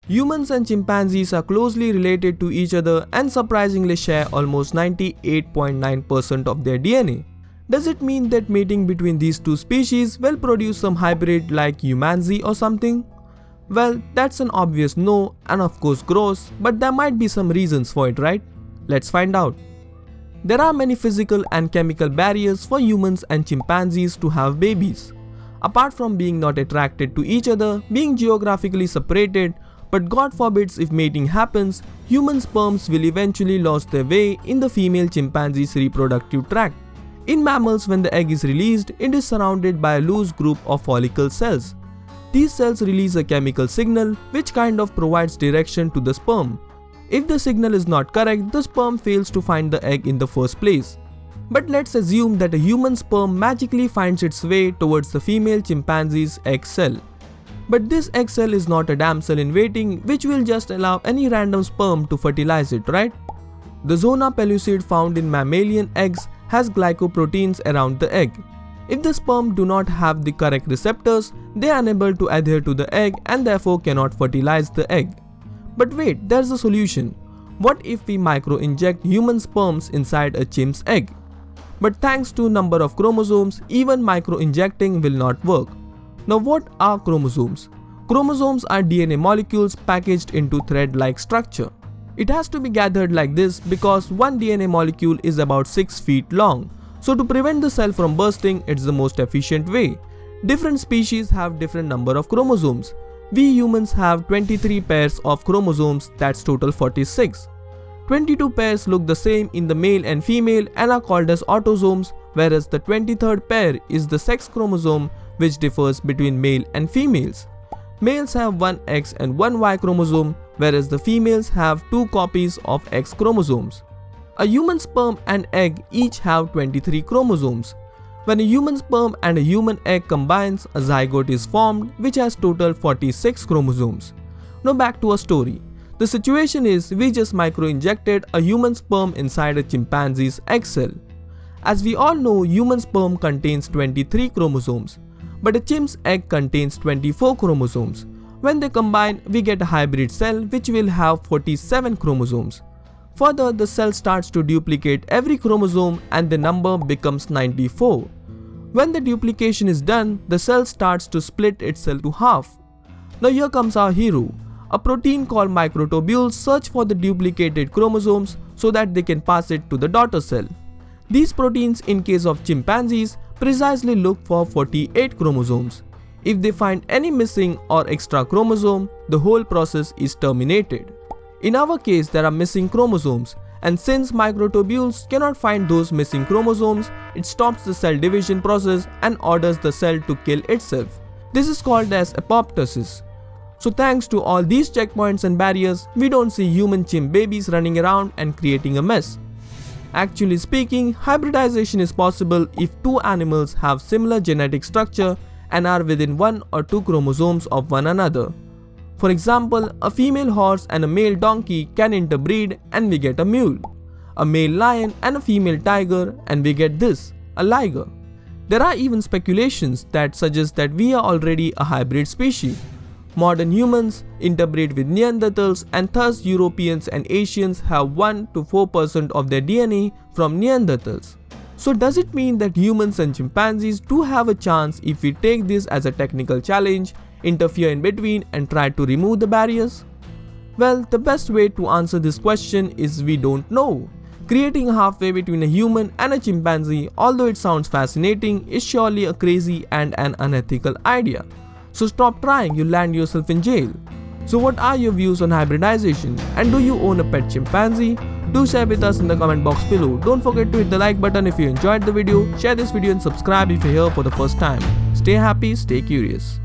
Humans and chimpanzees are closely related to each other and surprisingly share almost 98.9% of their DNA. Does it mean that mating between these two species will produce some hybrid like Humanzee or something? Well, that's an obvious no and of course gross, but there might be some reasons for it, right? Let's find out. There are many physical and chemical barriers for humans and chimpanzees to have babies. Apart from being not attracted to each other, being geographically separated, but God forbids if mating happens, human sperms will eventually lose their way in the female chimpanzee's reproductive tract. In mammals, when the egg is released, it is surrounded by a loose group of follicle cells. These cells release a chemical signal which kind of provides direction to the sperm. If the signal is not correct, the sperm fails to find the egg in the first place. But let's assume that a human sperm magically finds its way towards the female chimpanzee's egg cell. But this egg cell is not a damsel in waiting which will just allow any random sperm to fertilize it, right? The zona pellucid found in mammalian eggs has glycoproteins around the egg. If the sperm do not have the correct receptors, they are unable to adhere to the egg and therefore cannot fertilize the egg. But wait, there's a solution. What if we micro-inject human sperms inside a chimp's egg? But thanks to number of chromosomes, even micro-injecting will not work. Now what are chromosomes? Chromosomes are DNA molecules packaged into thread-like structure. It has to be gathered like this because one DNA molecule is about 6 feet long. So to prevent the cell from bursting, it's the most efficient way. Different species have different number of chromosomes. We humans have 23 pairs of chromosomes, that's total 46. 22 pairs look the same in the male and female and are called as autosomes, whereas the 23rd pair is the sex chromosome which differs between male and females. Males have one X and one Y chromosome, whereas the females have 2 copies of X chromosomes. A human sperm and egg each have 23 chromosomes. When a human sperm and a human egg combines, a zygote is formed which has total 46 chromosomes. Now back to our story. The situation is we just micro-injected a human sperm inside a chimpanzee's egg cell. As we all know, human sperm contains 23 chromosomes, but a chimp's egg contains 24 chromosomes. When they combine, we get a hybrid cell which will have 47 chromosomes. Further, the cell starts to duplicate every chromosome and the number becomes 94. When the duplication is done, the cell starts to split itself to half. Now here comes our hero. A protein called microtubules search for the duplicated chromosomes so that they can pass it to the daughter cell. These proteins, in case of chimpanzees, precisely look for 48 chromosomes. If they find any missing or extra chromosome, the whole process is terminated. In our case, there are missing chromosomes, and since microtubules cannot find those missing chromosomes, it stops the cell division process and orders the cell to kill itself. This is called as apoptosis. So thanks to all these checkpoints and barriers, we don't see human chimp babies running around and creating a mess. Actually speaking, hybridization is possible if two animals have similar genetic structure and are within 1 or 2 chromosomes of one another. For example, a female horse and a male donkey can interbreed and we get a mule. A male lion and a female tiger and we get this, a liger. There are even speculations that suggest that we are already a hybrid species. Modern humans interbreed with Neanderthals and thus Europeans and Asians have 1 to 4% of their DNA from Neanderthals. So does it mean that humans and chimpanzees do have a chance if we take this as a technical challenge, interfere in between and try to remove the barriers? Well, the best way to answer this question is we don't know. Creating a halfway between a human and a chimpanzee, although it sounds fascinating, is surely a crazy and an unethical idea. So stop trying, you'll land yourself in jail. So what are your views on hybridization, and do you own a pet chimpanzee? Do share with us in the comment box below. Don't forget to hit the like button if you enjoyed the video, share this video and subscribe if you're here for the first time. Stay happy, stay curious.